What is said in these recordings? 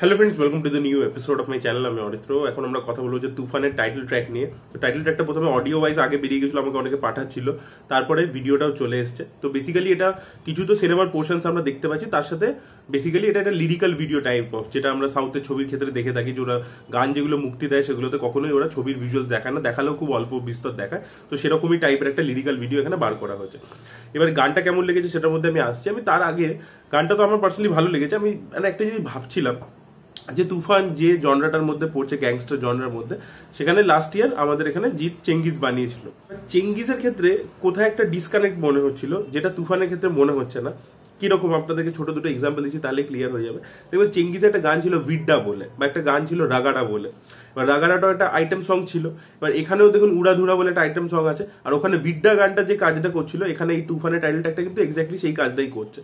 Hello friends, welcome to the new episode of my channel. আমি অরিত্র। এখন আমরা কথা বলবো যে তুফানের টাইটেল ট্র্যাক নিয়ে। তো টাইটেল ট্র্যাকটা প্রথমে অডিও ওয়াইজ আগে বেরিয়ে গেছিলো, আমাকে অনেকে পাঠাচ্ছিল, তারপরে ভিডিওটাও চলে এসছে। তো বেসিক্যালি এটা কিছু তো সিনেমার পোর্শনস আমরা দেখতে পাচ্ছি, তার সাথে বেসিক্যালি এটা একটা লিরিক্যাল ভিডিও টাইপ অফ, যেটা আমরা সাউথের ছবির ক্ষেত্রে দেখে থাকি, যে ওরা গান যেগুলো মুক্তি দেয় সেগুলোতে কখনোই ওরা ছবির ভিজুয়ালস দেখায় না, দেখালেও খুব অল্প বিস্তর দেখায়। তো সেরকমই টাইপের একটা লিরিক্যাল ভিডিও এখানে বার করা হয়েছে। এবার গানটা কেমন লেগেছে সেটার মধ্যে আমি আসছি। আমি তার আগে গানটা তো আমার পার্সোনালি ভালো লেগেছে। আমি একটা জিনিস ভাবছিলাম যে তুফান যে জনরাটার মধ্যে পড়ছে, গ্যাংস্টার জনরার মধ্যে, সেখানে লাস্ট ইয়ার আমাদের এখানে জিৎ চেঙ্গিজ বানিয়েছিল। চেঙ্গিজের ক্ষেত্রে কোথায় একটা ডিসকানেক্ট মনে হচ্ছিল, যেটা তুফানের ক্ষেত্রে মনে হচ্ছে না। কিরকম আপনাদেরকে ছোট দুটো এক্সাম্পল দিচ্ছি, তাহলে ক্লিয়ার হয়ে যাবে। দেখবেন চেঙ্গিজের একটা গান ছিল ভিড্ডা বলে, বা একটা গান ছিল রাগাড়া বলে। এবার রাগাড়াটাও একটা আইটেম সং ছিল। এবার এখানেও দেখুন উড়াধুরা বলে একটা আইটেম সং আছে। আর ওখানে ভিড্ডা গানটা যে কাজটা করছিল, এখানে এই তুফানের টাইটেলটা কিন্তু এক্স্যাক্টলি সেই কাজটাই করছে।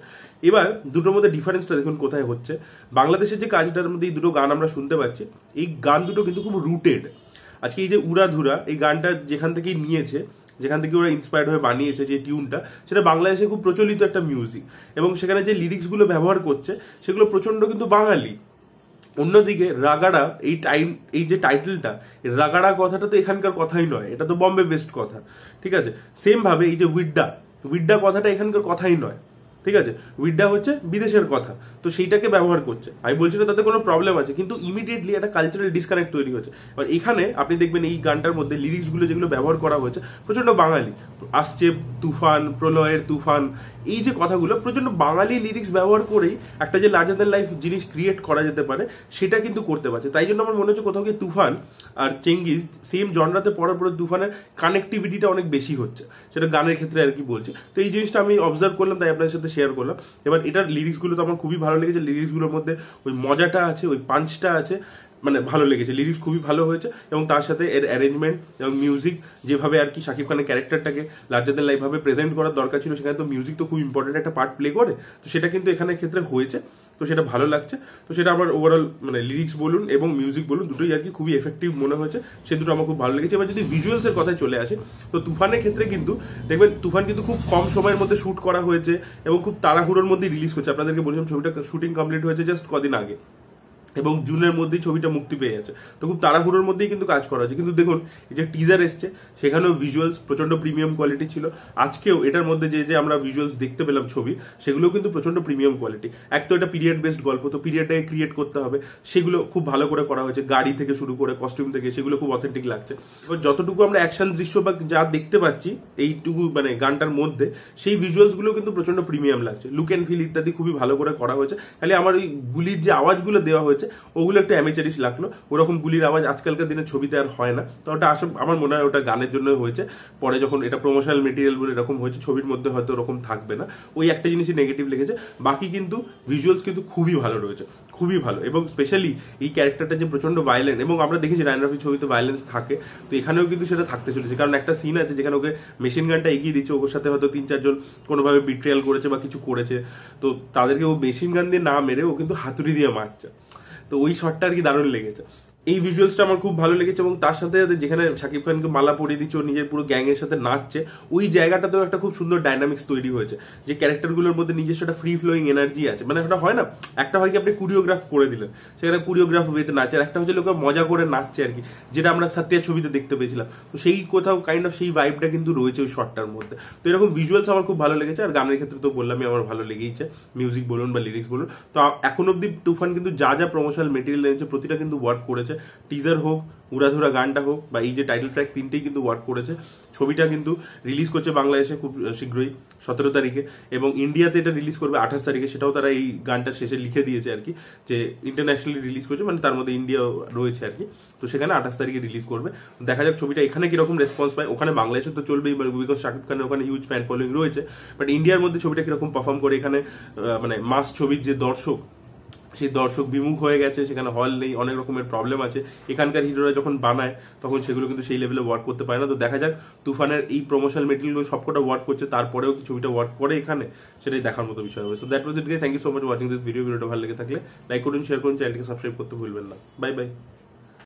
এবার দুটোর মধ্যে ডিফারেন্সটা দেখুন কোথায় হচ্ছে। বাংলাদেশের যে কাজটার মধ্যে এই দুটো গান আমরা শুনতে পাচ্ছি, এই গান দুটো কিন্তু খুব রুটেড। আজকে এই যে উড়াধুরা, এই গানটা যেখান থেকেই নিয়েছে, যেখান থেকে ওরা ইন্সপায়ার্ড হয়ে বানিয়েছে যে টিউনটা, সেটা বাংলাদেশে খুব প্রচলিত একটা মিউজিক, এবং সেখানে যে লিরিক্সগুলো ব্যবহার করছে সেগুলো প্রচন্ড কিন্তু বাঙালি। অন্যদিকে রাগাড়া, এই যে টাইটেলটা, রাগাড়া কথাটা তো এখানকার কথাই নয়, এটা তো বম্বে বেস্ট কথা, ঠিক আছে। সেম ভাবে এই যে উইড্ডা কথাটা এখানকার কথাই নয়, ঠিক আছে। উইড্ডা হচ্ছে বিদেশের কথা, তো সেইটাকে ব্যবহার করছে। আমি বলছি না তাতে কোনো প্রবলেম আছে, কিন্তু ইমিডিয়েটলি একটা কালচারাল ডিসকানেক্ট তৈরি হচ্ছে। এবার এখানে আপনি দেখবেন এই গানটার মধ্যে লিরিক্সগুলো যেগুলো ব্যবহার করা হয়েছে প্রচন্ড বাঙালি। আসছে তুফান, প্রলয়ের তুফান, এই যে কথাগুলো প্রচন্ড বাঙালি লিরিক্স ব্যবহার করেই একটা যে লার্জার দ্যান লাইফ জিনিস ক্রিয়েট করা যেতে পারে, সেটা কিন্তু করতে পারছে। তাই জন্য আমার মনে হচ্ছে কোথাও গিয়ে তুফান আর চেঙ্গিজ সেম জনরাতে পড়ার পরে তুফানের কানেক্টিভিটিটা অনেক বেশি হচ্ছে, সেটা গানের ক্ষেত্রে আর কি বলছে। তো এই জিনিসটা আমি অবজার্ভ করলাম, তাই আপনাদের সাথে শেয়ার করলাম। এবার এটার লিরিক্সগুলো তো আমার খুবই ভালো লেগেছে। লিরিক্সগুলোর মধ্যে ওই মজাটা আছে, ওই পাঞ্চটা আছে, মানে ভালো লেগেছে। লিরিক্স খুবই ভালো হয়েছে, এবং তার সাথে এর অ্যারেঞ্জমেন্ট এবং মিউজিক, যেভাবে আর কি শাকিব খানের ক্যারেক্টারটাকে লার্জার দ্যান লাইফ ভাবে প্রেজেন্ট করার দরকার ছিল, সেখানে তো মিউজিক তো খুব ইম্পর্টেন্ট একটা পার্ট প্লে করে। তো সেটা কিন্তু এখানে ক্ষেত্রে হয়েছে, তো সেটা ভালো লাগছে। তো সেটা আমার ওভারঅল মানে লিরিক্স বলুন এবং মিউজিক বলুন, দুটোই আর কি খুবই এফেক্টিভ মনে হয়েছে। সে দুটো আমার খুব ভালো লেগেছে। এবার যদি ভিজুয়ালস এর কথায় চলে আসে, তো তুফানের ক্ষেত্রে কিন্তু দেখবেন তুফান কিন্তু খুব কম সময়ের মধ্যে শুট করা হয়েছে, এবং খুব তাড়াহুড়োর মধ্যে রিলিজ করছে। আপনাদেরকে বলছিলাম ছবিটা শুটিং কমপ্লিট হয়েছে জাস্ট কদিন আগে, এবং জুনের মধ্যেই ছবিটা মুক্তি পেয়ে যাচ্ছে। তো খুব তাড়াহুড়োর মধ্যেই কিন্তু কাজ করা হয়েছে। কিন্তু দেখুন এই যে টিজার এসছে, সেখানেও ভিজুয়ালস প্রচন্ড প্রিমিয়াম কোয়ালিটি ছিল। আজকেও এটার মধ্যে যে আমরা ভিজুয়ালস দেখতে পেলাম ছবি, সেগুলো কিন্তু প্রচন্ড প্রিমিয়াম কোয়ালিটি। এক তো এটা পিরিয়ড বেসড গল্প, তো পিরিয়ডটাকে ক্রিয়েট করতে হবে, সেগুলো খুব ভালো করে করা হয়েছে। গাড়ি থেকে শুরু করে কস্টিউম থেকে, সেগুলো খুব অথেন্টিক লাগছে। এবার যতটুকু আমরা অ্যাকশন দৃশ্য বা যা দেখতে পাচ্ছি এইটুকু মানে গানটার মধ্যে, সেই ভিজুয়ালস গুলো কিন্তু প্রচন্ড প্রিমিয়াম লাগছে। লুক অ্যান্ড ফিল ইত্যাদি খুবই ভালো করে করা হয়েছে। খালি আমার ওই গুলির যে আওয়াজগুলো দেওয়া হয়েছে, ওগুলো একটু অ্যামেচারিশ লাগলো। ওরকম গুলির আওয়াজ আজকালকার দিনে ছবিতে আর হয় না। তো ওটা আসলে আমার মনে হয় ওটা গানের জন্য হয়েছে। পরে যখন এটা প্রমোশনাল মেটেরিয়াল বলে এরকম হয়েছে, ছবির মধ্যে হয়তো ওরকম থাকবে না। ওই একটা জিনিসই নেগেটিভ লেগেছে। বাকি কিন্তু ভিজুয়ালস কিন্তু খুবই ভালো রয়েছে, খুবই ভালো। এবং স্পেশালি এই ক্যারেক্টারটা যে প্রচন্ড ভায়োলেন্ট, এবং আমরা দেখেছি রায়ন রাফির ছবিতে ভায়োলেন্স থাকে, তো এখানেও কিন্তু সেটা থাকতে চলেছে। কারণ একটা সিন আছে যেখানে ওকে মেশিন গানটা এগিয়ে দিচ্ছে, ওর সাথে হয়তো 3-4 জন কোনোভাবে বিট্রিয়াল করেছে বা কিছু করেছে, তো তাদেরকে ও মেশিন গান দিয়ে না মেরে ও কিন্তু হাতুড়ি দিয়ে মারছে। তো ওই শটটা আর কি দারুণ লেগেছে। এই ভিজুয়ালসটা আমার খুব ভালো লেগেছে। এবং তার সাথে যেখানে শাকিব খানকে মালা পরিয়ে দিচ্ছে, ও নিজের পুরো গ্যাং এর সাথে নাচছে, ওই জায়গাটাতেও একটা খুব সুন্দর ডাইনামিক্স তৈরি হয়েছে। যে ক্যারেক্টারগুলোর মধ্যে নিজস্ব একটা ফ্রি ফ্লোয়িং এনার্জি আছে। মানে ওটা হয় না, একটা হয় কি আপনি কোরিওগ্রাফ করে দিলেন, সেখানে কোরিওগ্রাফ ওয়েতে নাচে, আর একটা হচ্ছে লোকে মজা করে নাচছে আর কি, যেটা আমরা সত্যিয়া ছবিতে দেখতে পেয়েছিলাম। তো সেই কোথাও কাইন্ড অফ সেই ভাইবটা কিন্তু রয়েছে ওই শটটার মধ্যে। তো এরকম ভিজুয়ালস আমার খুব ভালো লেগেছে। আর গানের ক্ষেত্রে তো বললামই আমার ভালো লেগেইছে, মিউজিক বলুন বা লিরিক্স বলুন। তো এখন অব্দি তুফান কিন্তু যা যা প্রমোশনাল মেটেরিয়াল এনেছে প্রতিটা কিন্তু ওয়ার্ক করেছে। টিজার হোক, উড়াধুরা গানটা হোক, বা এই যে টাইটেল ট্র্যাক, তিনটেই কিন্তু ওয়ার্ক করেছে। ছবিটা কিন্তু রিলিজ করছে বাংলাদেশে খুব শীঘ্রই 17 তারিখে, এবং ইন্ডিয়াতে এটা রিলিজ করবে 28 তারিখে। সেটাও তারা এই গানটা শেষে লিখে দিয়েছে আর কি, যে ইন্টারন্যাশনালি রিলিজ করছে, মানে তার মধ্যে ইন্ডিয়া রয়েছে আর কি। তো সেখানে 28 তারিখে রিলিজ করবে। দেখা যাক ছবিটা এখানে কিরকম রেসপন্স পায়। ওখানে বাংলাদেশে তো চলবেই, বিকজ শাকিব খানের ওখানে হিউজ ফ্যান ফলোইং রয়েছে। বাট ইন্ডিয়ার মধ্যে ছবিটা কিরকম পারফর্ম করে, এখানে মানে মাস ছবির যে দর্শক, সেই দর্শক বিমুখ হয়ে গেছে, সেখানে হল নেই, অনেক রকমের প্রবলেম আছে। এখানকার হিরোরা যখন বানায় তখন সেগুলো কিন্তু সেই লেভেলে ওয়ার্ক করতে পারে না। তো দেখা যাক তুফানের এই প্রমোশনাল মেটেরিয়ালগুলো সবকটা ওয়ার্ক করছে, তারপরেও কি ছবিটা ওয়ার্ক করে এখানে, সেটাই দেখার মতো বিষয় হবে। So that was it guys, thank you so much watching this video. ভিডিওটা ভালো লেগে থাকলে লাইক করুন, শেয়ার করুন, চ্যানেলটিকে সাবস্ক্রাইব করতে ভুলবেন না। Bye bye.